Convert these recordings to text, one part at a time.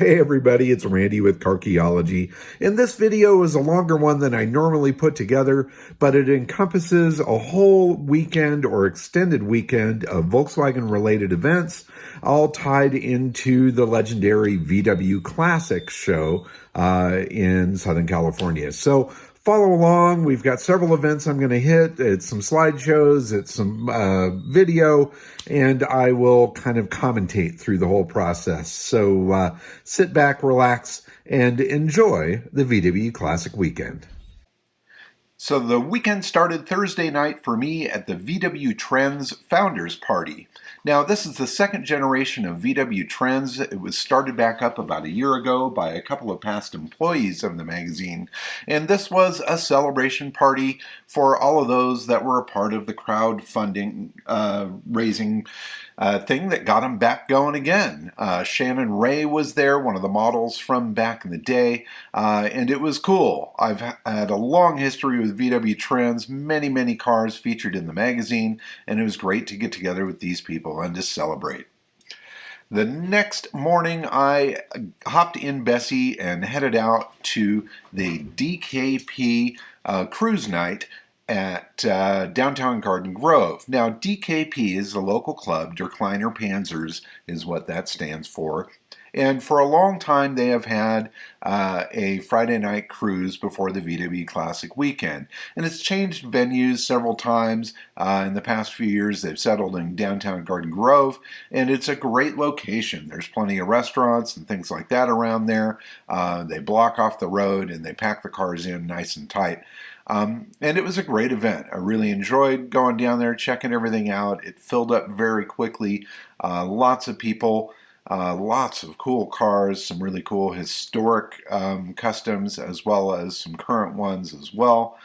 Hey everybody, it's Randy with Carchaeology, and this video is a longer one than I normally put together, but it encompasses a whole weekend or extended weekend of Volkswagen-related events, all tied into the legendary VW Classic show in Southern California. So follow along. We've got several events I'm going to hit. It's some slideshows, it's some video, and I will kind of commentate through the whole process. So sit back, relax, and enjoy the VW Classic weekend. So the weekend started Thursday night for me at the VW Trends Founders Party. Now, this is the second generation of VW Trends. It was started back up about a year ago by a couple of past employees of the magazine. And this was a celebration party for all of those that were a part of the crowdfunding raising thing that got them back going again. Shannon Ray was there, one of the models from back in the day, and it was cool. I've had a long history with VW Trends, many cars featured in the magazine, and it was great to get together with these people and to celebrate. The next morning, I hopped in Bessie and headed out to the DKP Cruise Night at downtown Garden Grove. Now, DKP is the local club. Der Kleiner Panzers is what that stands for. And for a long time, they have had a Friday night cruise before the VW Classic weekend. And it's changed venues several times. In the past few years, they've settled in downtown Garden Grove, and it's a great location. There's plenty of restaurants and things like that around there. They block off the road, and they pack the cars in nice and tight. And it was a great event. I really enjoyed going down there, checking everything out. It filled up very quickly. Lots of people. Lots of cool cars, some really cool historic customs, as well as some current ones as well.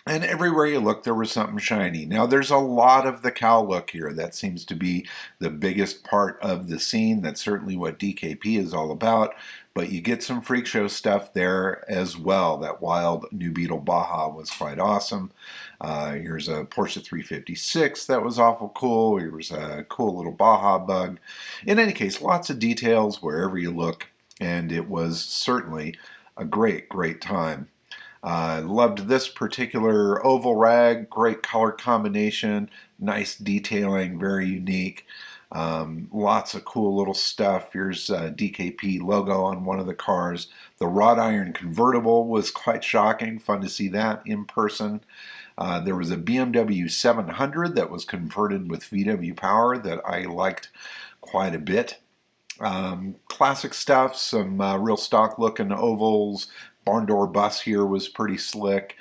And everywhere you look, there was something shiny. Now, there's a lot of the cow look here. That seems to be the biggest part of the scene. That's certainly what DKP is all about. But you get some freak show stuff there as well. That wild New Beetle Baja was quite awesome. Here's a Porsche 356 that was awful cool. Here's a cool little Baja bug. In any case, lots of details wherever you look. And it was certainly a great time. Loved this particular oval rag, great color combination, nice detailing, very unique. Lots of cool little stuff. Here's a DKP logo on one of the cars. The wrought iron convertible was quite shocking. Fun to see that in person. There was a BMW 700 that was converted with VW power that I liked quite a bit. Classic stuff, some real stock looking ovals. Barn door bus here was pretty slick.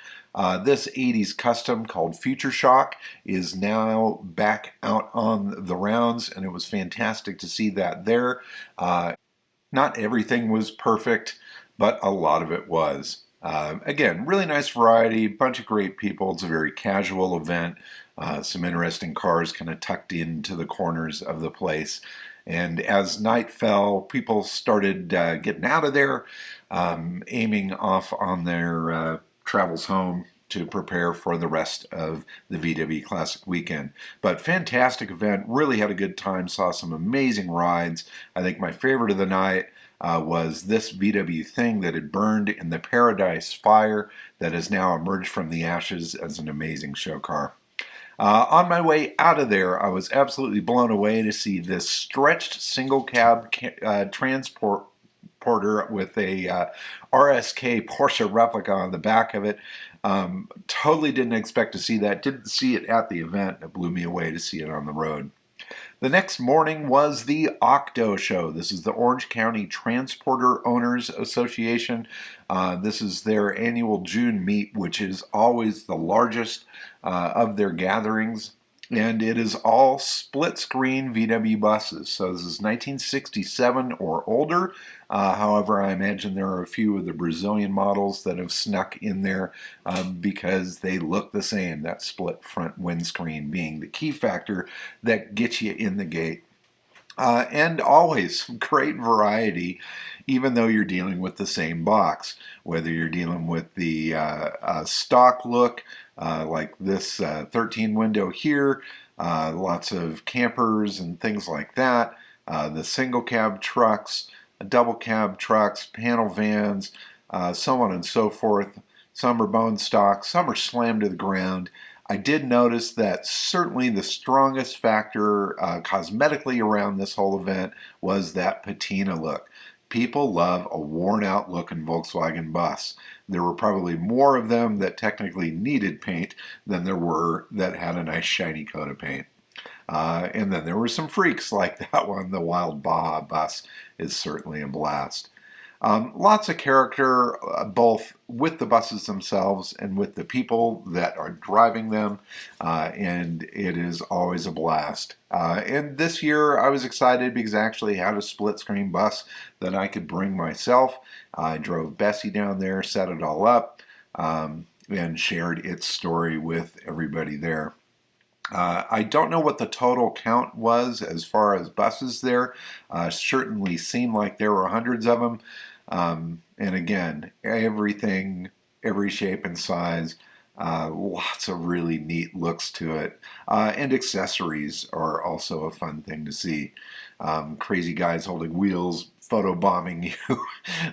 This 80s custom called Future Shock is now back out on the rounds, and it was fantastic to see that there. Not everything was perfect, but a lot of it was. Again, really nice variety, bunch of great people. It's a very casual event. Some interesting cars kind of tucked into the corners of the place. And as night fell, people started getting out of there, aiming off on their travels home to prepare for the rest of the VW Classic weekend. But fantastic event, really had a good time, saw some amazing rides. I think my favorite of the night was this VW thing that had burned in the Paradise Fire that has now emerged from the ashes as an amazing show car. On my way out of there, I was absolutely blown away to see this stretched single cab transporter with a RSK Porsche replica on the back of it. Totally didn't expect to see that. Didn't see it at the event. It blew me away to see it on the road. The next morning was the Octo Show. This is the Orange County Transporter Owners Association. This is their annual June meet, which is always the largest of their gatherings. And it is all split-screen VW buses. So this is 1967 or older. However, I imagine there are a few of the Brazilian models that have snuck in there because they look the same, that split front windscreen being the key factor that gets you in the gate. And always great variety, even though you're dealing with the same box. Whether you're dealing with the stock look, like this 13 window here, lots of campers and things like that, the single cab trucks, double cab trucks, panel vans, so on and so forth. Some are bone stock, some are slammed to the ground. I did notice that certainly the strongest factor cosmetically around this whole event was that patina look. People love a worn out looking Volkswagen bus. There were probably more of them that technically needed paint than there were that had a nice shiny coat of paint. And then there were some freaks like that one. The Wild Baja bus is certainly a blast. Lots of character, both with the buses themselves and with the people that are driving them, and it is always a blast. And this year I was excited because I actually had a split screen bus that I could bring myself. I drove Bessie down there, set it all up, and shared its story with everybody there. I don't know what the total count was as far as buses there. Certainly seemed like there were hundreds of them. And again, everything, every shape and size, lots of really neat looks to it. And accessories are also a fun thing to see. Crazy guys holding wheels, photobombing you,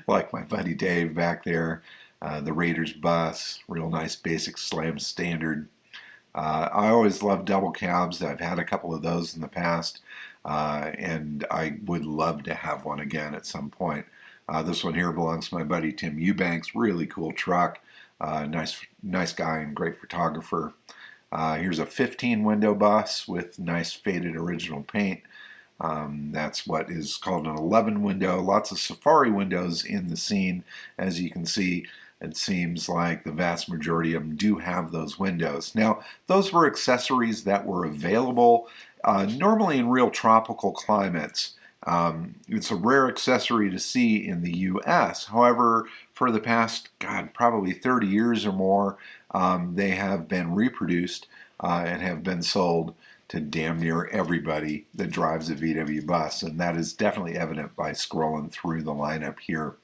like my buddy Dave back there. The Raiders bus, real nice basic slam standard. I always love double cabs. I've had a couple of those in the past, and I would love to have one again at some point. This one here belongs to my buddy Tim Eubanks. Really cool truck. Nice guy and great photographer. Here's a 15 window bus with nice faded original paint. That's what is called an 11 window. Lots of safari windows in the scene. As you can see, it seems like the vast majority of them do have those windows. Now, those were accessories that were available normally in real tropical climates. It's a rare accessory to see in the U.S. However, for the past, probably 30 years or more, they have been reproduced and have been sold to damn near everybody that drives a VW bus. And that is definitely evident by scrolling through the lineup here.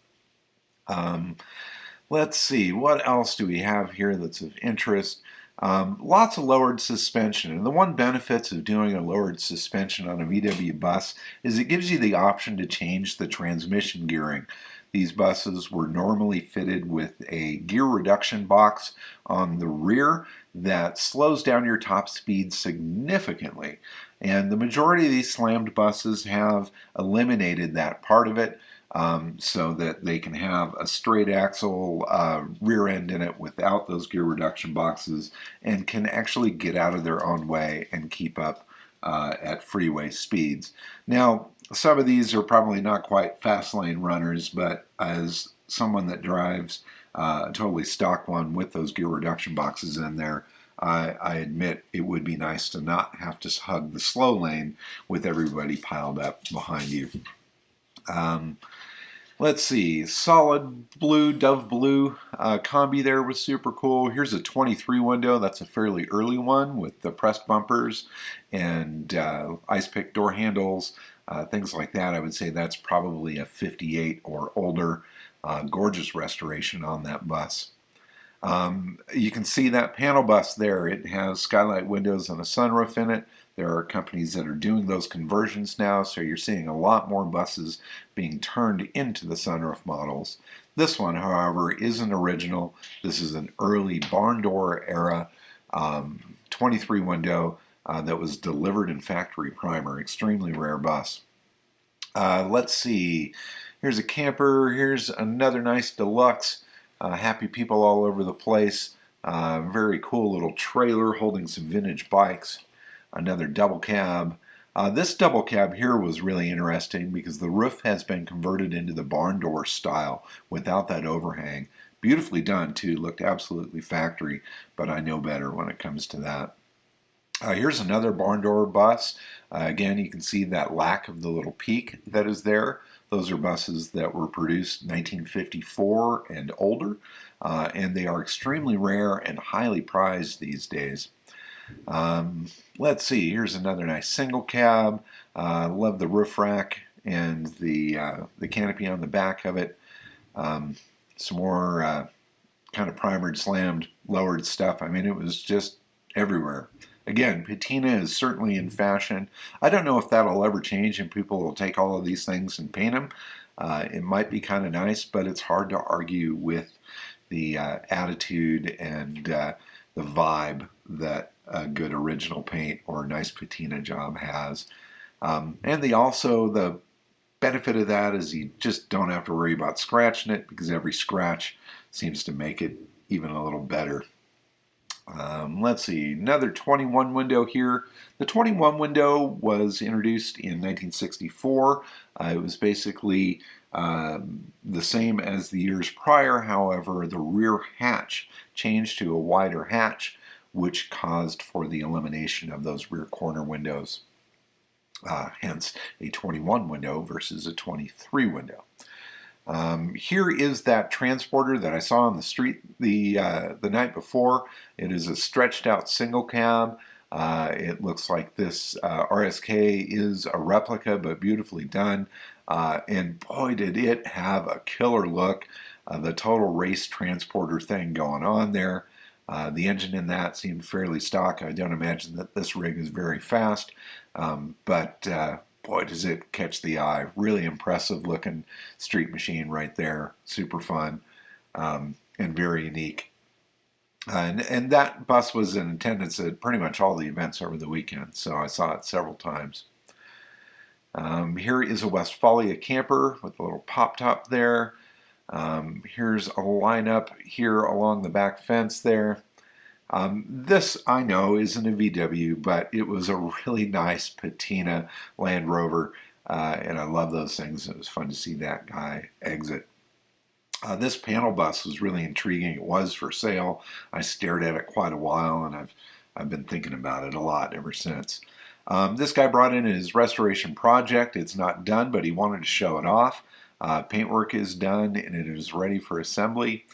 Let's see, what else do we have here that's of interest? Lots of lowered suspension, and the one benefits of doing a lowered suspension on a VW bus is it gives you the option to change the transmission gearing. These buses were normally fitted with a gear reduction box on the rear that slows down your top speed significantly, and the majority of these slammed buses have eliminated that part of it. So that they can have a straight axle rear end in it without those gear reduction boxes and can actually get out of their own way and keep up at freeway speeds. Now, some of these are probably not quite fast lane runners, but as someone that drives a totally stock one with those gear reduction boxes in there, I admit it would be nice to not have to hug the slow lane with everybody piled up behind you. Let's see, solid blue, dove blue Combi there was super cool. Here's a 23 window. That's a fairly early one with the pressed bumpers and ice pick door handles, things like that. I would say that's probably a 58 or older. Gorgeous restoration on that bus. You can see that panel bus there. It has skylight windows and a sunroof in it. There are companies that are doing those conversions now, so you're seeing a lot more buses being turned into the sunroof models. This one, however, isn't original. This is an early barn door era 23 window that was delivered in factory primer. Extremely rare bus. Let's see. Here's a camper. Here's another nice deluxe. Happy people all over the place. Very cool little trailer holding some vintage bikes. Another double cab. This double cab here was really interesting because the roof has been converted into the barn door style without that overhang. Beautifully done too, looked absolutely factory, but I know better when it comes to that. Here's another barn door bus. Again, you can see that lack of the little peak that is there. Those are buses that were produced 1954 and older, and they are extremely rare and highly prized these days. Let's see, here's another nice single cab. Love the roof rack and the canopy on the back of it. Some more kind of primered, slammed, lowered stuff. I mean, it was just everywhere. Again, patina is certainly in fashion. I don't know if that'll ever change and people will take all of these things and paint them. It might be kind of nice, but it's hard to argue with the attitude and the vibe that a good original paint or a nice patina job has. And the benefit of that is you just don't have to worry about scratching it, because every scratch seems to make it even a little better. Let's see, another 21 window here. The 21 window was introduced in 1964. It was basically the same as the years prior. However, the rear hatch changed to a wider hatch, which caused for the elimination of those rear corner windows. Hence a 21 window versus a 23 window. Here is that transporter that I saw on the street the night before. It is a stretched out single cab. It looks like this RSK is a replica, but beautifully done. And boy, did it have a killer look. The total race transporter thing going on there. The engine in that seemed fairly stock. I don't imagine that this rig is very fast, but boy, does it catch the eye. Really impressive looking street machine right there. Super fun and very unique. And that bus was in attendance at pretty much all the events over the weekend, so I saw it several times. Here is a Westfalia camper with a little pop top there. Here's a lineup here along the back fence there. This, I know, isn't a VW, but it was a really nice patina Land Rover, and I love those things. It was fun to see that guy exit. This panel bus was really intriguing. It was for sale. I stared at it quite a while, and I've been thinking about it a lot ever since. This guy brought in his restoration project. It's not done, but he wanted to show it off. Paintwork is done, and it is ready for assembly.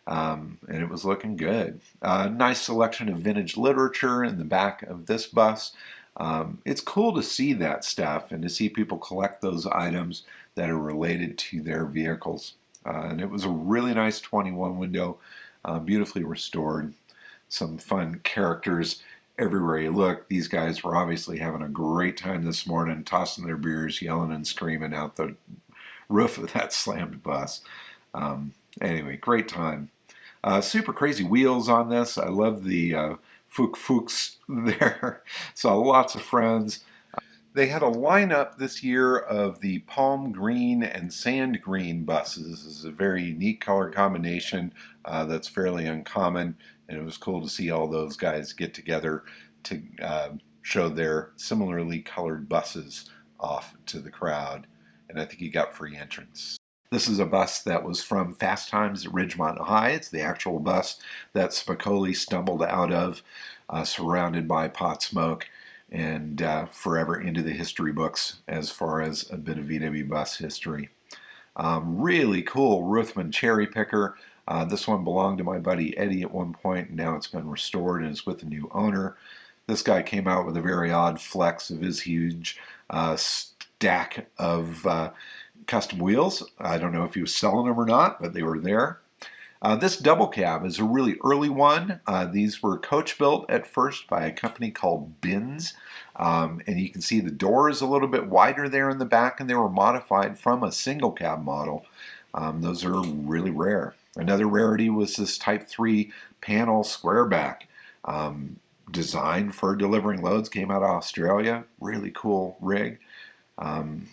And it was looking good. Nice selection of vintage literature in the back of this bus. It's cool to see that stuff and to see people collect those items that are related to their vehicles. And it was a really nice 21 window, beautifully restored. Some fun characters everywhere you look. These guys were obviously having a great time this morning, tossing their beers, yelling and screaming out the roof of that slammed bus. Anyway, great time. Super crazy wheels on this. I love the Fuchs there. Saw lots of friends. They had a lineup this year of the palm green and sand green buses. This is a very unique color combination that's fairly uncommon, and it was cool to see all those guys get together to show their similarly colored buses off to the crowd. And I think he got free entrance. This is a bus that was from Fast Times at Ridgemont High. It's the actual bus that Spicoli stumbled out of, surrounded by pot smoke, and forever into the history books as far as a bit of VW bus history. Really cool Ruthven cherry picker. This one belonged to my buddy Eddie at one point, and now it's been restored and is with a new owner. This guy came out with a very odd flex of his huge stack of custom wheels. I don't know if he was selling them or not, but they were there. This double cab is a really early one. These were coach built at first by a company called Binns. And you can see the door is a little bit wider there in the back, and they were modified from a single cab model. Those are really rare. Another rarity was this Type 3 panel square back. Designed for delivering loads, came out of Australia. Really cool rig.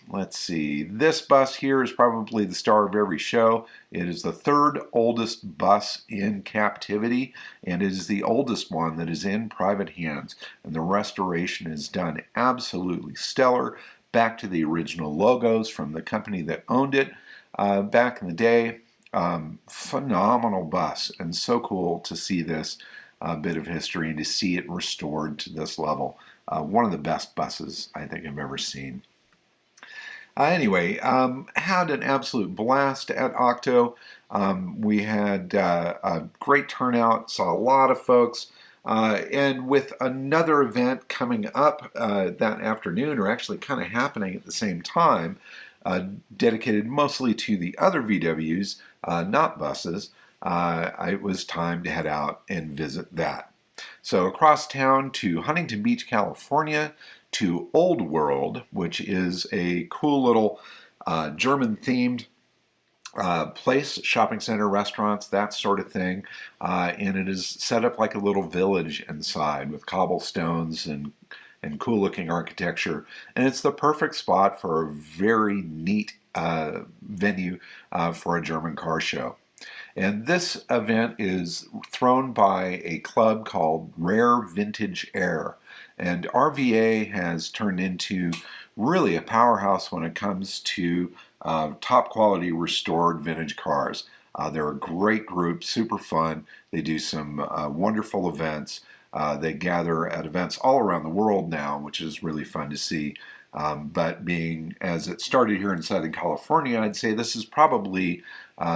Let's see. This bus here is probably the star of every show. It is the third oldest bus in captivity, and it is the oldest one that is in private hands. And the restoration is done absolutely stellar, back to the original logos from the company that owned it back in the day. Phenomenal bus, and so cool to see this bit of history and to see it restored to this level. One of the best buses I think I've ever seen. Anyway, had an absolute blast at Octo. We had a great turnout, saw a lot of folks, and with another event coming up that afternoon, or actually kind of happening at the same time, dedicated mostly to the other VWs, not buses, it was time to head out and visit that. So across town to Huntington Beach, California, to Old World, which is a cool little German-themed place, shopping center, restaurants, that sort of thing. And it is set up like a little village inside with cobblestones and cool looking architecture. And it's the perfect spot for a very neat venue for a German car show. And this event is thrown by a club called Rare Vintage Air. And RVA has turned into really a powerhouse when it comes to top quality restored vintage cars. They're a great group, super fun. They do some wonderful events. They gather at events all around the world now, which is really fun to see. But being as it started here in Southern California, I'd say this is probably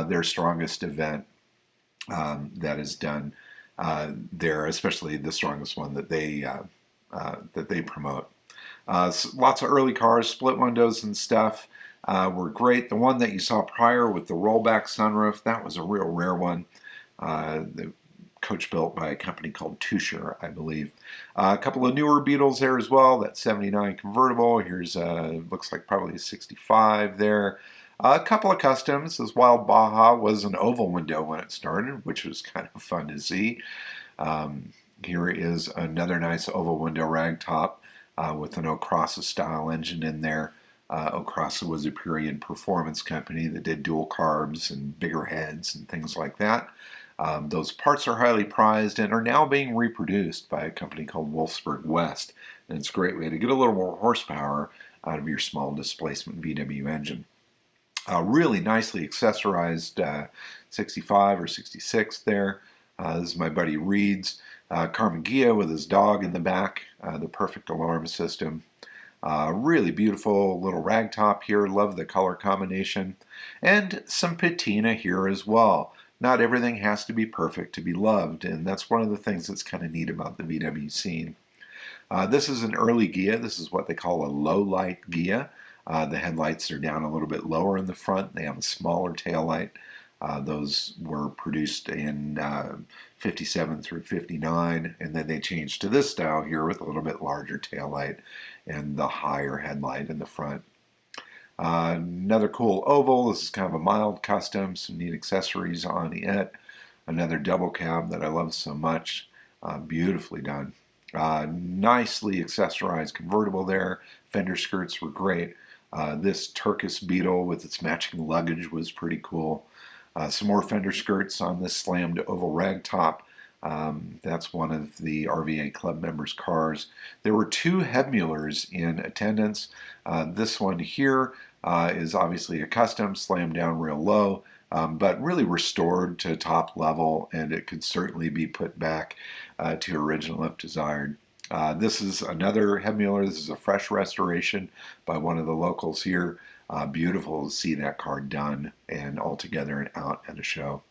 their strongest event that is done there, especially the strongest one that they promote. Lots of early cars, split windows and stuff were great. The one that you saw prior with the rollback sunroof, that was a real rare one. The coach built by a company called Tusher, I believe. A couple of newer Beetles there as well. That 79 convertible. Here's looks like probably a 65 there. A couple of customs. This Wild Baja was an oval window when it started, which was kind of fun to see. Here is another nice oval window ragtop with an Ocrasa style engine in there. Ocrasa was a period performance company that did dual carbs and bigger heads and things like that. Those parts are highly prized and are now being reproduced by a company called Wolfsburg West. And it's a great way to get a little more horsepower out of your small displacement VW engine. Really nicely accessorized 65 or 66 there. This is my buddy Reed's Carmen Gia with his dog in the back, the perfect alarm system. Really beautiful little ragtop here. Love the color combination. And some patina here as well. Not everything has to be perfect to be loved, and that's one of the things that's kind of neat about the VW scene. This is an early Gia. This is what they call a low light Gia. The headlights are down a little bit lower in the front. They have a smaller tail light. Those were produced in 57 through 59, and then they changed to this style here with a little bit larger tail light and the higher headlight in the front. Another cool oval. This is kind of a mild custom, some neat accessories on it. Another double cab that I love so much. Beautifully done. Nicely accessorized convertible there. Fender skirts were great. This Turkish Beetle with its matching luggage was pretty cool. Some more fender skirts on this slammed oval ragtop. That's one of the RVA club members' cars. There were two Hebmullers in attendance. This one here is obviously a custom, slammed down real low, but really restored to top level, and it could certainly be put back to original if desired. This is another Hebmuller. This is a fresh restoration by one of the locals here. Beautiful to see that car done and all together and out at a show.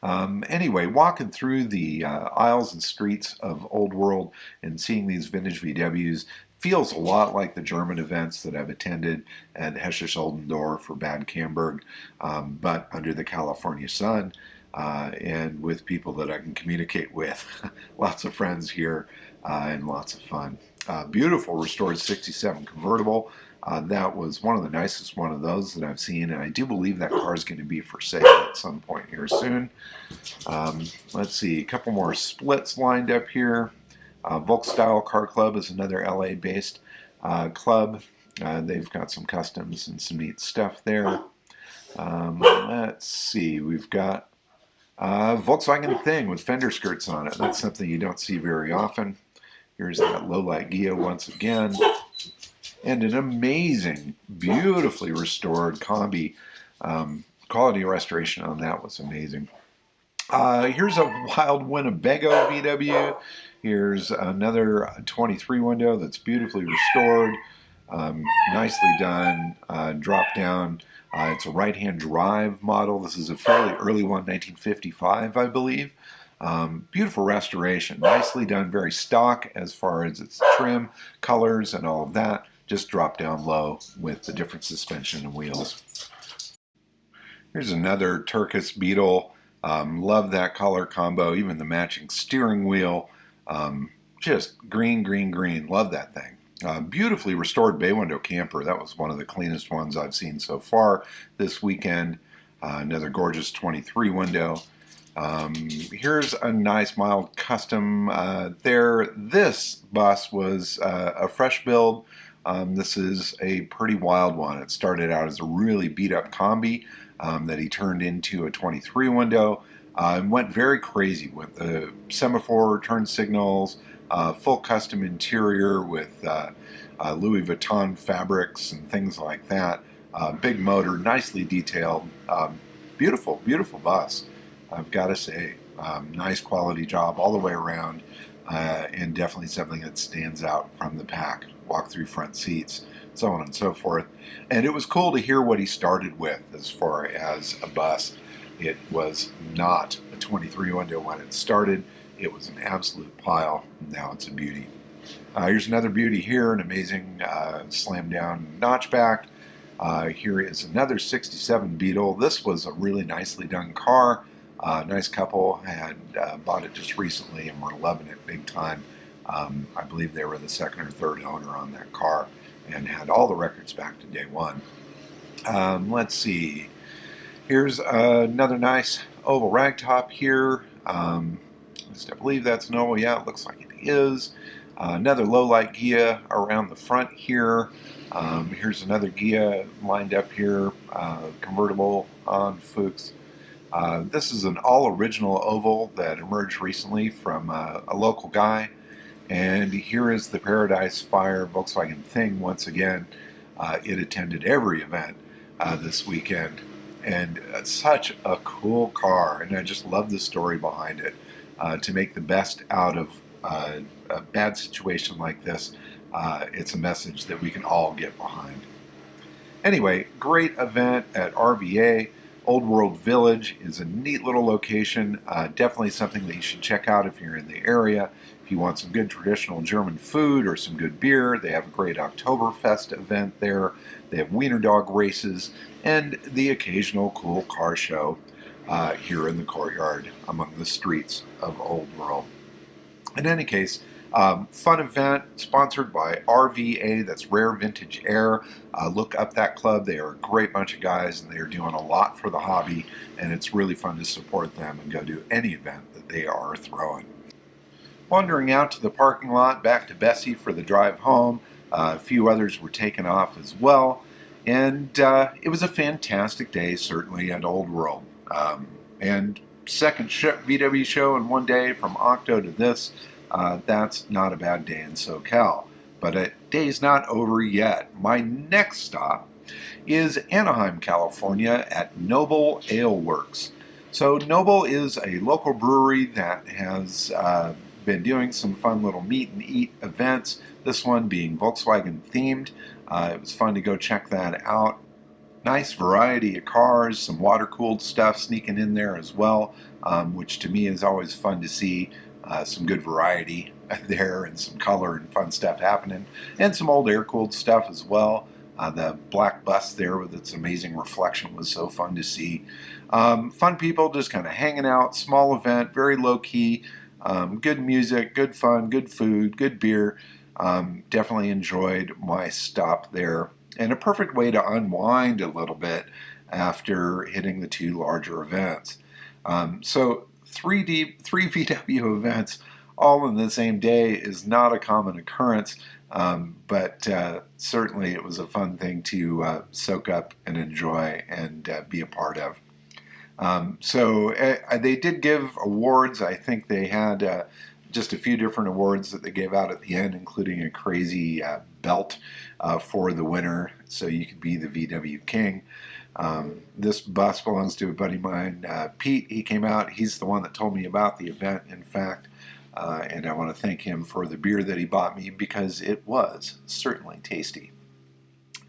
Anyway, walking through the aisles and streets of Old World and seeing these vintage VWs feels a lot like the German events that I've attended at Hessisch Oldendorf or Bad Camberg, but under the California sun and with people that I can communicate with. Lots of friends here and lots of fun. Beautiful restored 67 convertible. That was one of the nicest one of those that I've seen, and I do believe that car is going to be for sale at some point here soon. Let's see, a couple more splits lined up here. Volksstyle Car Club is another LA-based club. They've got some customs and some neat stuff there. Let's see, we've got Volkswagen Thing with fender skirts on it. That's something you don't see very often. Here's that low-light Gia once again. And an amazing, beautifully restored Combi. Quality restoration on that was amazing. Here's a wild Winnebago VW. Here's another 23 window that's beautifully restored. Nicely done. Drop down. It's a right-hand drive model. This is a fairly early one, 1955, I believe. Beautiful restoration. Nicely done. Very stock as far as its trim, colors, and all of that. Just drop down low with the different suspension and wheels. Here's another Turkish Beetle. Love that color combo, even the matching steering wheel. Just green, green, green. Love that thing. Beautifully restored bay window camper. That was one of the cleanest ones I've seen so far this weekend. Another gorgeous 23 window. Here's a nice mild custom there. This bus was a fresh build. This is a pretty wild one. It started out as a really beat up Combi that he turned into a 23 window and went very crazy with the semaphore turn signals, full custom interior with Louis Vuitton fabrics and things like that. Big motor, nicely detailed. Beautiful, beautiful bus. I've got to say, nice quality job all the way around, and definitely something that stands out from the pack. Walk-through front seats, so on and so forth. And it was cool to hear what he started with as far as a bus. It was not a 23 window when it started. It was an absolute pile. Now it's a beauty. Here's another beauty here, an amazing slam-down notchback. Here is another 67 Beetle. This was a really nicely done car. Nice couple had bought it just recently and were loving it big time. I believe they were the second or third owner on that car and had all the records back to day one. Let's see. Here's another nice oval ragtop here. I believe that's Nobel. Yeah, it looks like it is. Another low-light Gia around the front here. Here's another Gia lined up here, convertible on Fuchs. This is an all-original oval that emerged recently from a local guy. And here is the Paradise Fire Volkswagen Thing once again. It attended every event this weekend. And such a cool car. And I just love the story behind it. To make the best out of a bad situation like this, it's a message that we can all get behind. Anyway, great event at RVA. Old World Village is a neat little location. Definitely something that you should check out if you're in the area. If you want some good traditional German food or some good beer, they have a great Oktoberfest event there. They have wiener dog races and the occasional cool car show here in the courtyard among the streets of Old World. In any case, fun event sponsored by RVA, that's Rare Vintage Air. Look up that club. They are a great bunch of guys and they are doing a lot for the hobby, and it's really fun to support them and go to any event that they are throwing. Wandering out to the parking lot, back to Bessie for the drive home. A few others were taken off as well, and it was a fantastic day, certainly, at Old World. And second VW show in one day from Octo to this. That's not a bad day in SoCal. But a day's not over yet. My next stop is Anaheim, California at Nobel Ale Works. So Nobel is a local brewery that has been doing some fun little meet and eat events, this one being Volkswagen themed. It was fun to go check that out. Nice variety of cars, some water-cooled stuff sneaking in there as well, which to me is always fun to see. Some good variety there and some color and fun stuff happening. And some old air-cooled stuff as well. The black bus there with its amazing reflection was so fun to see. Fun people just kind of hanging out, small event, very low-key. Good music, good fun, good food, good beer. Definitely enjoyed my stop there. And a perfect way to unwind a little bit after hitting the two larger events. So three VW events all in the same day is not a common occurrence, but certainly it was a fun thing to soak up and enjoy and be a part of. So they did give awards. I think they had just a few different awards that they gave out at the end, including a crazy belt for the winner, so you could be the VW King. This bus belongs to a buddy of mine, Pete. He came out. He's the one that told me about the event, in fact, and I want to thank him for the beer that he bought me because it was certainly tasty.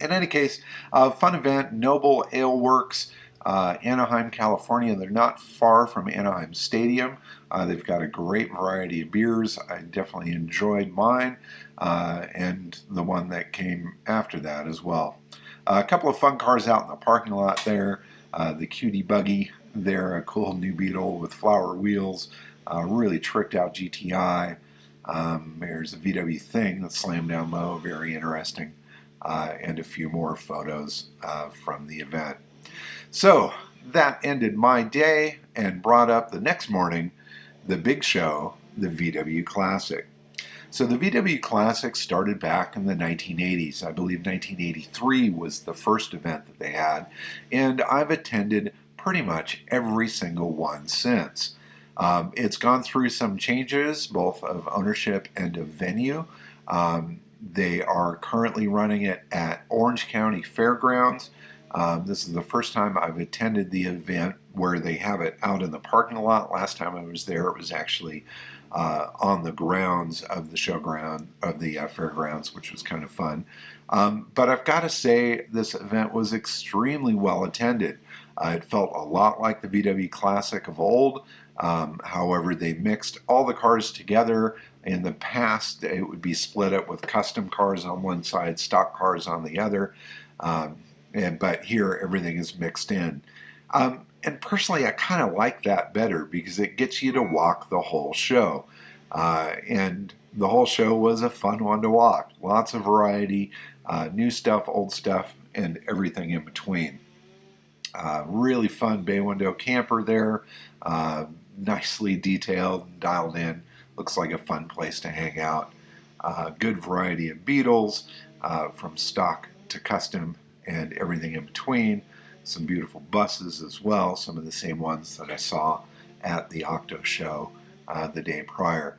In any case, fun event, Nobel Ale Works, Anaheim, California. They're not far from Anaheim Stadium. They've got a great variety of beers. I definitely enjoyed mine and the one that came after that as well. A couple of fun cars out in the parking lot there. The Cutie Buggy there, a cool new Beetle with flower wheels, really tricked out GTI. There's a VW thing that's slammed down low, very interesting, and a few more photos from the event. So that ended my day and brought up the next morning the big show, the VW Classic. So the VW Classic started back in the 1980s. I believe 1983 was the first event that they had, and I've attended pretty much every single one since. It's gone through some changes, both of ownership and of venue. They are currently running it at Orange County Fairgrounds. This is the first time I've attended the event where they have it out in the parking lot. Last time I was there, it was actually on the grounds of the showground of the fairgrounds, which was kind of fun. But I've got to say, this event was extremely well attended. It felt a lot like the VW Classic of old. However, they mixed all the cars together. In the past, it would be split up with custom cars on one side, stock cars on the other. But here, everything is mixed in. And personally, I kind of like that better because it gets you to walk the whole show. And the whole show was a fun one to walk. Lots of variety, new stuff, old stuff, and everything in between. Really fun bay window camper there. Nicely detailed and dialed in. Looks like a fun place to hang out. Good variety of Beetles, from stock to custom and everything in between. Some beautiful buses as well, some of the same ones that I saw at the Octo Show the day prior.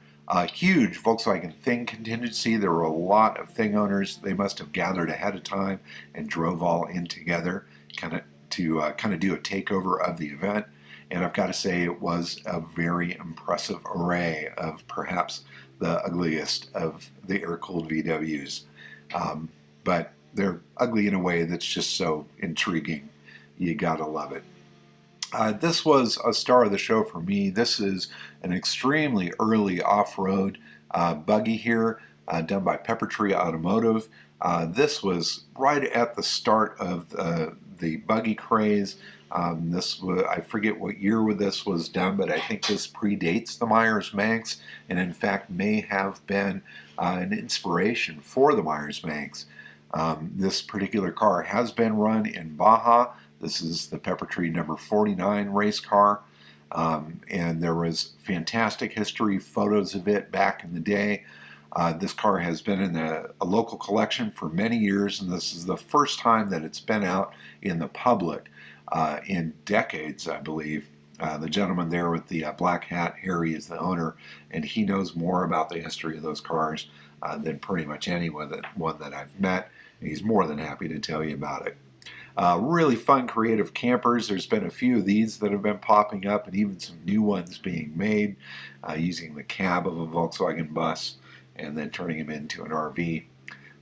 Huge Volkswagen Thing contingency. There were a lot of Thing owners. They must have gathered ahead of time and drove all in together to do a takeover of the event. And I've got to say, it was a very impressive array of perhaps the ugliest of the air-cooled VWs. But they're ugly in a way that's just so intriguing. You gotta love it. This was a star of the show for me. This is an extremely early off-road buggy here, done by Peppertree Automotive. This was right at the start of the buggy craze. I forget what year this was done, but I think this predates the Myers-Manx, and in fact may have been an inspiration for the Myers-Manx. This particular car has been run in Baja. This is the Peppertree number 49 race car, and there was fantastic history, photos of it back in the day. This car has been in a local collection for many years, and this is the first time that it's been out in the public in decades, I believe. The gentleman there with the black hat, Harry, is the owner, and he knows more about the history of those cars than pretty much anyone that I've met. And he's more than happy to tell you about it. Really fun, creative campers. There's been a few of these that have been popping up, and even some new ones being made using the cab of a Volkswagen bus and then turning them into an RV.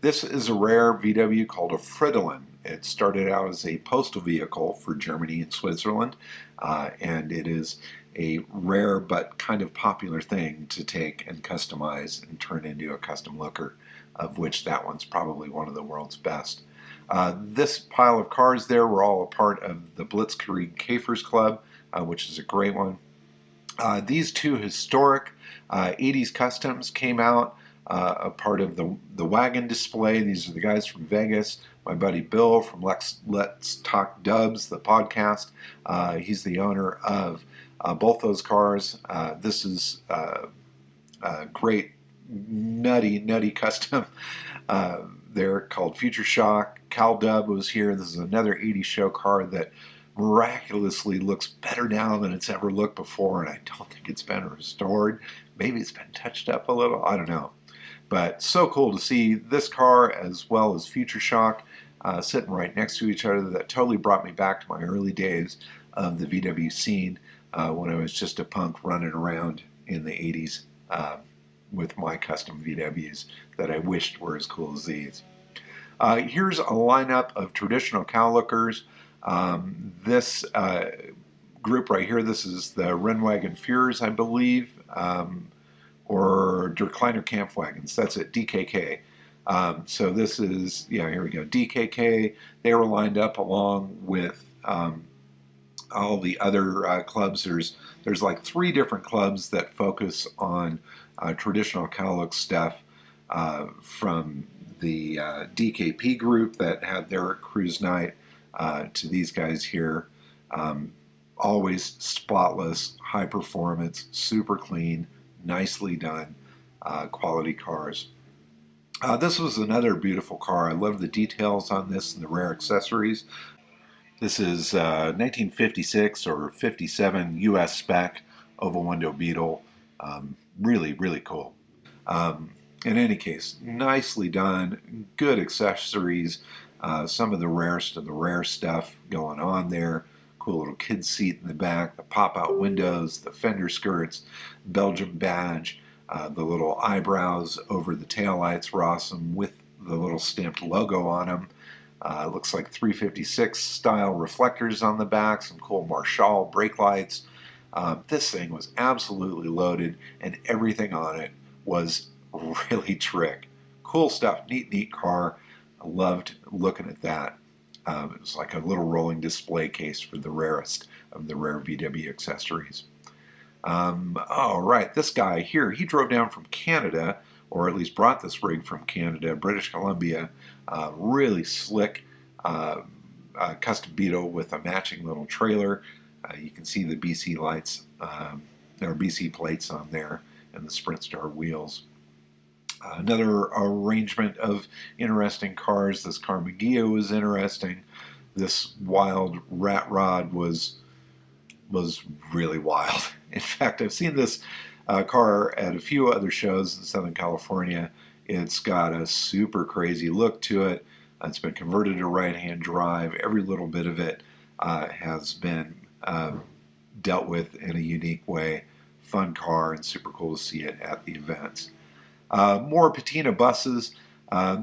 This is a rare VW called a Fridolin. It started out as a postal vehicle for Germany and Switzerland, and it is a rare but kind of popular thing to take and customize and turn into a custom looker, of which that one's probably one of the world's best. This pile of cars there were all a part of the Blitzkrieg Käfers Club, which is a great one. These two historic 80s customs came out, a part of the wagon display. These are the guys from Vegas. My buddy Bill from Let's Talk Dubs, the podcast. He's the owner of both those cars. This is a great, nutty custom. They're called Future Shock. Cal Dub was here. This is another 80s show car that miraculously looks better now than it's ever looked before, and I don't think it's been restored. Maybe it's been touched up a little. I don't know. But so cool to see this car as well as Future Shock sitting right next to each other. That totally brought me back to my early days of the VW scene when I was just a punk running around in the 80s with my custom VWs that I wished were as cool as these. Here's a lineup of traditional cowlookers. This group right here, this is the Rennwagen Führers, I believe, or Der Kleiner Kampfwagens. That's it, DKK. So this is, yeah, here we go, DKK. They were lined up along with all the other clubs. There's like 3 different clubs that focus on traditional Cowlook stuff from the DKP group that had their cruise night to these guys here. Always spotless, high performance, super clean, nicely done, quality cars. This was another beautiful car. I love the details on this and the rare accessories. This is 1956 or 57 US spec oval window Beetle. Really, really cool. In any case, nicely done, good accessories, some of the rarest of the rare stuff going on there. Cool little kid seat in the back, the pop-out windows, the fender skirts, Belgium badge, the little eyebrows over the taillights were awesome with the little stamped logo on them. Looks like 356 style reflectors on the back, some cool Marshall brake lights. This thing was absolutely loaded, and everything on it was really trick. Cool stuff, neat car. I loved looking at that. It was like a little rolling display case for the rarest of the rare VW accessories. All right, this guy here, he drove down from Canada, or at least brought this rig from Canada, British Columbia. Really slick custom Beetle with a matching little trailer. You can see the BC lights, or BC plates on there, and the Sprint Star wheels. Another arrangement of interesting cars. This Carmagia was interesting. This wild rat rod was really wild. In fact, I've seen this car at a few other shows in Southern California. It's got a super crazy look to it. It's been converted to right-hand drive. Every little bit of it has been dealt with in a unique way. Fun car, and super cool to see it at the events. More patina buses.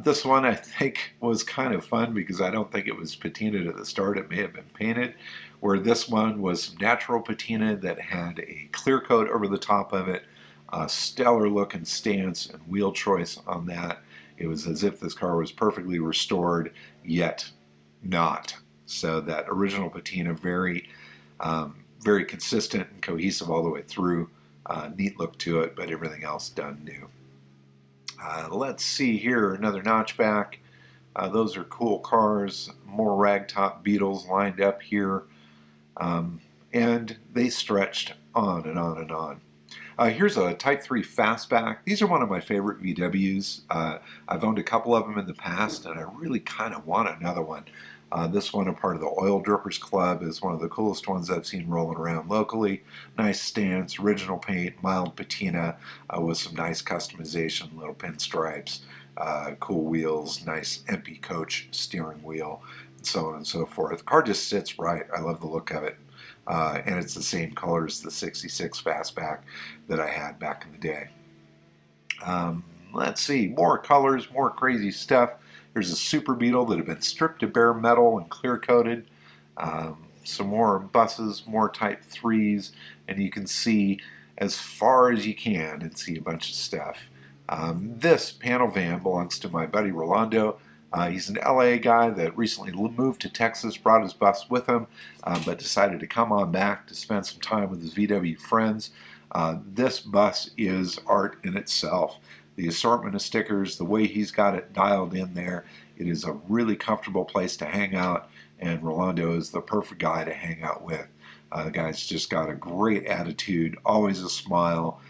This one I think was kind of fun because I don't think it was patinaed at the start. It may have been painted. Where this one was some natural patina that had a clear coat over the top of it. Stellar looking stance and wheel choice on that. It was as if this car was perfectly restored, yet not. So that original patina, very consistent and cohesive all the way through. Neat look to it, but everything else done new. Let's see here, another notchback. Those are cool cars. More ragtop Beetles lined up here. And they stretched on and on and on. Here's a Type 3 Fastback. These are one of my favorite VWs. I've owned a couple of them in the past, and I really kind of want another one. This one, a part of the Oil Drippers Club, is one of the coolest ones I've seen rolling around locally. Nice stance, original paint, mild patina with some nice customization, little pinstripes, cool wheels, nice MP coach steering wheel, and so on and so forth. The car just sits right. I love the look of it. And it's the same color as the 66 Fastback that I had back in the day. Let's see, more colors, more crazy stuff. Here's a Super Beetle that had been stripped to bare metal and clear coated. Some more buses, more Type 3s, and you can see as far as you can and see a bunch of stuff. This panel van belongs to my buddy Rolando. He's an LA guy that recently moved to Texas, brought his bus with him, but decided to come on back to spend some time with his VW friends. This bus is art in itself. The assortment of stickers, the way he's got it dialed in there, it is a really comfortable place to hang out, and Rolando is the perfect guy to hang out with. The guy's just got a great attitude, always a smile,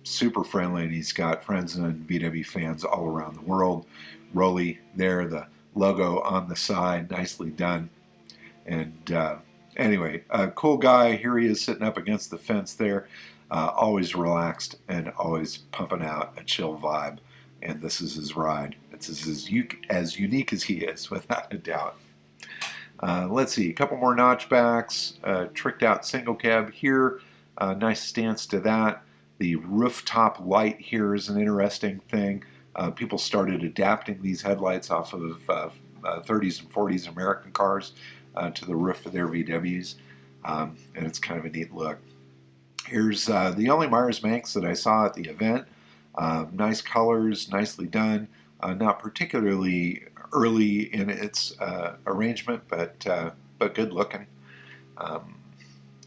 super friendly, and he's got friends and VW fans all around the world. Rolly there, the logo on the side, nicely done. And anyway, a cool guy. Here he is sitting up against the fence there, always relaxed and always pumping out a chill vibe. And this is his ride. It's as unique as he is, without a doubt. Let's see, a couple more notchbacks, tricked out single cab here, nice stance to that. The rooftop light here is an interesting thing. People started adapting these headlights off of 30s and 40s American cars to the roof of their VWs, and it's kind of a neat look. Here's the only Myers-Manx that I saw at the event. Nice colors, nicely done. Not particularly early in its arrangement, but good looking.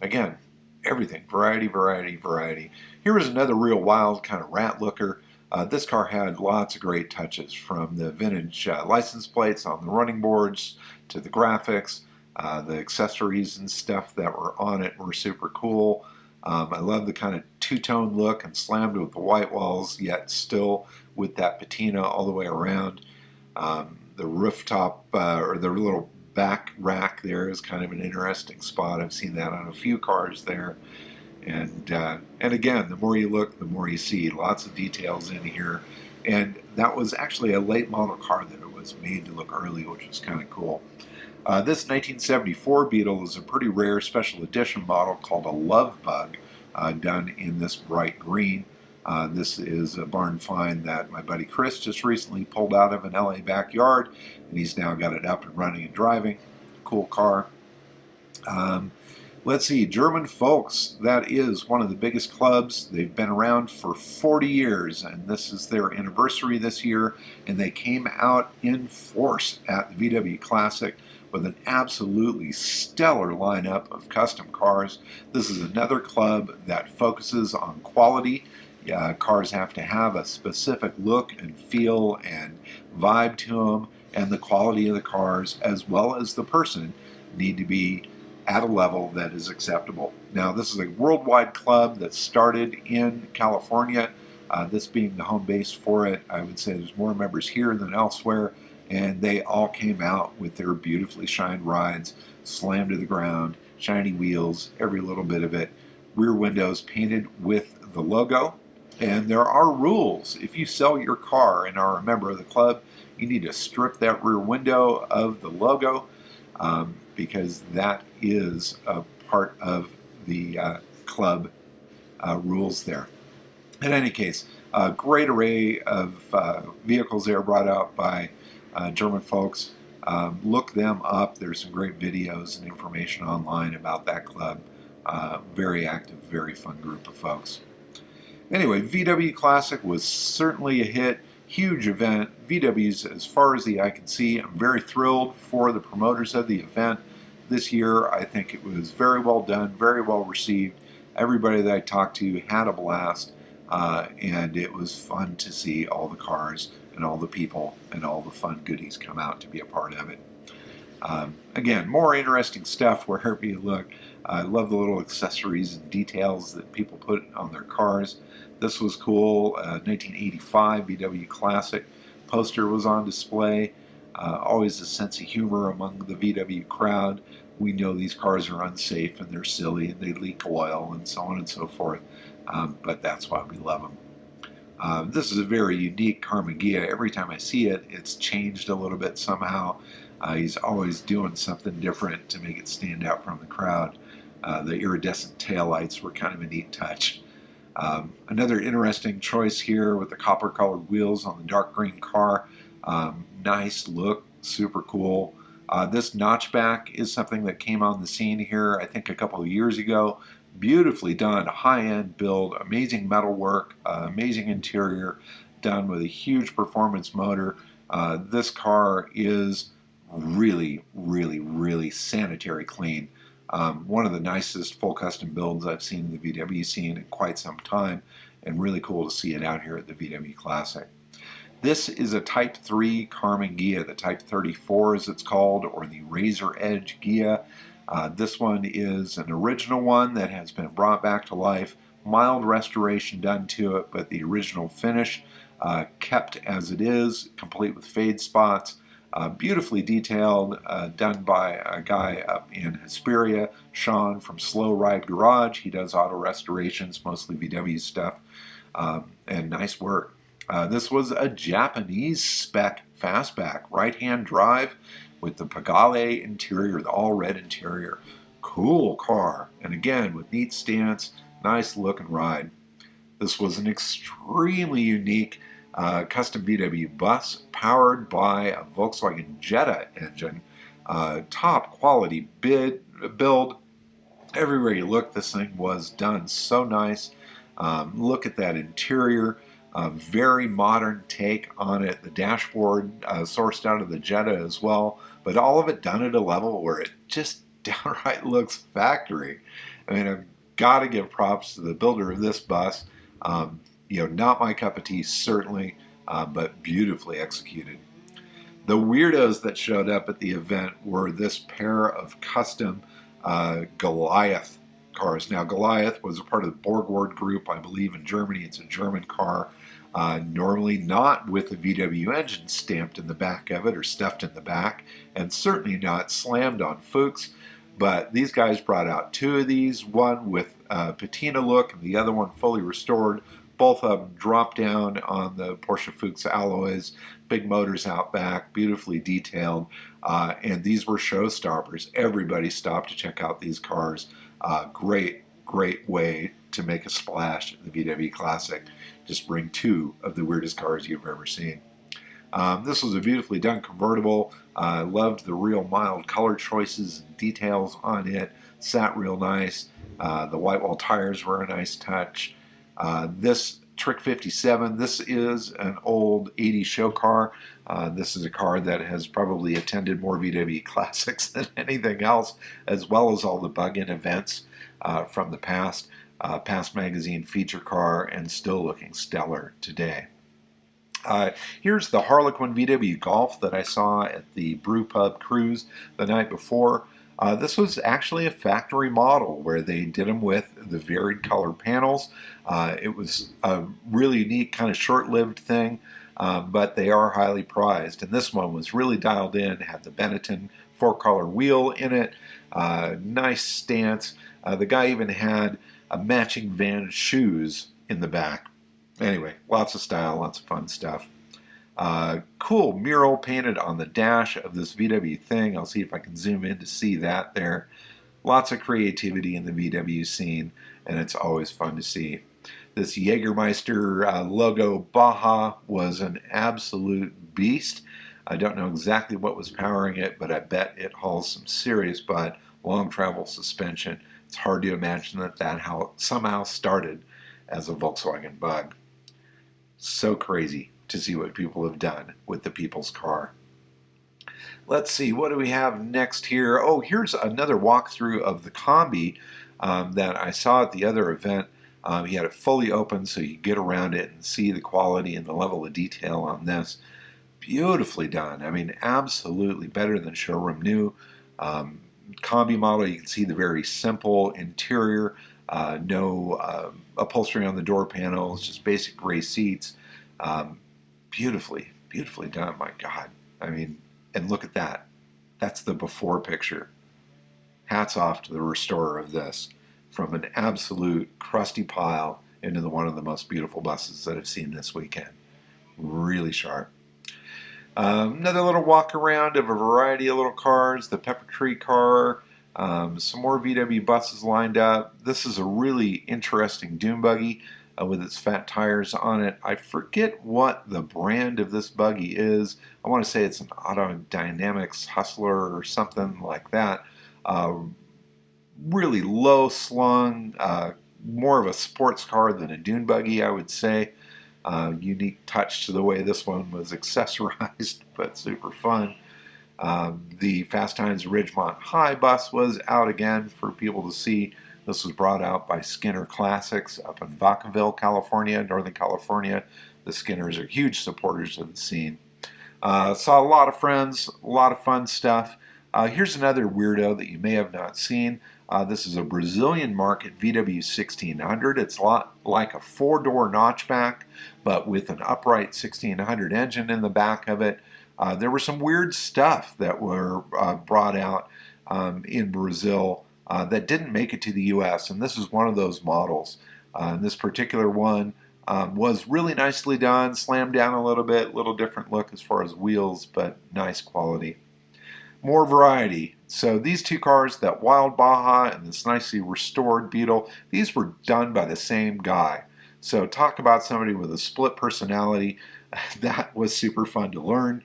Again, everything. Variety, variety, variety. Here was another real wild kind of rat looker. This car had lots of great touches, from the vintage license plates on the running boards to the graphics. The accessories and stuff that were on it were super cool. I love the kind of two-tone look and slammed with the white walls, yet still with that patina all the way around. The rooftop or the little back rack there is kind of an interesting spot. I've seen that on a few cars there. And again, the more you look, the more you see. Lots of details in here. And that was actually a late model car that it was made to look early, which is kind of cool. This 1974 Beetle is a pretty rare special edition model called a Love Bug, done in this bright green. This is a barn find that my buddy Chris just recently pulled out of an LA backyard, and he's now got it up and running and driving. Cool car. Let's see, German Folks, that is one of the biggest clubs. They've been around for 40 years, and this is their anniversary this year, and they came out in force at the VW Classic with an absolutely stellar lineup of custom cars. This is another club that focuses on quality. Cars have to have a specific look and feel and vibe to them, and the quality of the cars, as well as the person, need to be at a level that is acceptable. Now, this is a worldwide club that started in California, this being the home base for it. I would say there's more members here than elsewhere, and they all came out with their beautifully shined rides, slammed to the ground, shiny wheels, every little bit of it, rear windows painted with the logo. And there are rules. If you sell your car and are a member of the club, you need to strip that rear window of the logo, because that is a part of the club rules there. In any case, a great array of vehicles there brought out by German Folks. Look them up. There's some great videos and information online about that club. Very active, very fun group of folks. Anyway, VW Classic was certainly a hit. Huge event. VW's as far as the eye can see. I'm very thrilled for the promoters of the event this year. I think it was very well done, very well received. Everybody that I talked to had a blast, and it was fun to see all the cars and all the people and all the fun goodies come out to be a part of it. Again, more interesting stuff wherever you look. I love the little accessories and details that people put on their cars. This was cool. 1985 VW Classic poster was on display. Always a sense of humor among the VW crowd. We know these cars are unsafe and they're silly and they leak oil and so on and so forth, but that's why we love them. This is a very unique Karmann Ghia. Every time I see it, it's changed a little bit somehow. He's always doing something different to make it stand out from the crowd. The iridescent taillights were kind of a neat touch. Another interesting choice here with the copper-colored wheels on the dark green car. Nice look, super cool. This notchback is something that came on the scene here, I think, a couple of years ago. Beautifully done, high-end build, amazing metalwork, amazing interior, done with a huge performance motor. This car is really, really, really sanitary clean. One of the nicest full custom builds I've seen in the VW scene in quite some time, and really cool to see it out here at the VW Classic. This is a Type 3 Karmann Ghia, the Type 34 as it's called, or the Razor Edge Ghia. This one is an original one that has been brought back to life. Mild restoration done to it, but the original finish kept as it is, complete with fade spots. Beautifully detailed, done by a guy up in Hesperia, Sean from Slow Ride Garage. He does auto restorations, mostly VW stuff, and nice work. This was a Japanese spec fastback, right-hand drive with the Pagale interior, the all-red interior. Cool car, and again, with neat stance, nice look and ride. This was an extremely unique custom VW bus powered by a Volkswagen Jetta engine. Top quality build. Everywhere you look, this thing was done so nice. Look at that interior. Very modern take on it. The dashboard sourced out of the Jetta as well, but all of it done at a level where it just downright looks factory. I mean, I've Gotta give props to the builder of this bus. Not my cup of tea, certainly, but beautifully executed. The weirdos that showed up at the event were this pair of custom Goliath cars. Now, Goliath was a part of the Borgward group, I believe, in Germany. It's a German car, normally not with a VW engine stamped in the back of it or stuffed in the back, and certainly not slammed on Fuchs. But these guys brought out two of these, one with patina look and the other one fully restored. Both of them drop down on the Porsche Fuchs alloys, big motors out back, beautifully detailed, and these were showstoppers. Everybody stopped to check out these cars. Great way to make a splash in the VW Classic. Just bring two of the weirdest cars you've ever seen. This was a beautifully done convertible. I loved the real mild color choices and details on it. Sat real nice. The white wall tires were a nice touch. This Trick 57, this is an old 80s show car. This is a car that has probably attended more VW Classics than anything else, as well as all the bug-in events from the past. Past magazine feature car, and still looking stellar today. Here's the Harlequin VW Golf that I saw at the Brew Pub Cruise the night before. This was actually a factory model where they did them with the varied color panels. It was a really neat kind of short-lived thing, but they are highly prized. And this one was really dialed in, had the Benetton 4-color wheel in it, nice stance. The guy even had a matching Vans shoes in the back. Anyway, lots of style, lots of fun stuff. Cool mural painted on the dash of this VW thing. I'll see if I can zoom in to see that there. Lots of creativity in the VW scene, and it's always fun to see. This Jägermeister logo Baja was an absolute beast. I don't know exactly what was powering it, but I bet it hauls some serious butt. Long travel suspension. It's hard to imagine that somehow started as a Volkswagen Bug. So crazy to see what people have done with the people's car. Let's see, what do we have next here? Oh, here's another walkthrough of the Combi that I saw at the other event. He had it fully open so you get around it and see the quality and the level of detail on this. Beautifully done. I mean, absolutely better than showroom new. Combi model, you can see the very simple interior, no upholstery on the door panels, just basic gray seats. Beautifully done, my God. I mean, and look at that. That's the before picture. Hats off to the restorer of this. From an absolute crusty pile into one of the most beautiful buses that I've seen this weekend. Really sharp. Another little walk around of a variety of little cars. The Peppertree car. Some more VW buses lined up. This is a really interesting dune buggy with its fat tires on it. I forget what the brand of this buggy is. I want to say it's an Auto Dynamics Hustler or something like that. Really low slung, more of a sports car than a dune buggy, I would say. Unique touch to the way this one was accessorized, but super fun. The Fast Times Ridgemont High bus was out again for people to see. This was brought out by Skinner Classics up in Vacaville, California, Northern California. The Skinners are huge supporters of the scene. Saw a lot of friends, a lot of fun stuff. Here's another weirdo that you may have not seen. This is a Brazilian market VW 1600. It's a lot like a 4-door notchback, but with an upright 1600 engine in the back of it. There was some weird stuff that were brought out in Brazil that didn't make it to the U.S., and this is one of those models. And this particular one was really nicely done, slammed down a little different look as far as wheels, but nice quality. More variety. So these two cars, that Wild Baja and this nicely restored Beetle, these were done by the same guy. So talk about somebody with a split personality. That was super fun to learn.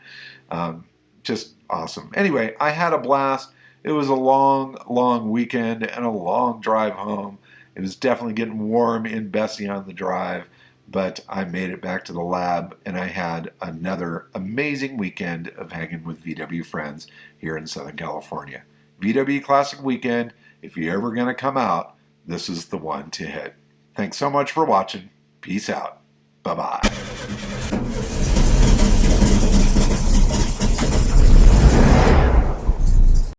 Just awesome. Anyway, I had a blast. It was a long weekend and a long drive home. It was definitely getting warm in Bessie on the drive, but I made it back to the lab, and I had another amazing weekend of hanging with VW friends here in Southern California. VW Classic Weekend, if you're ever going to come out, this is the one to hit. Thanks so much for watching. Peace out. Bye-bye.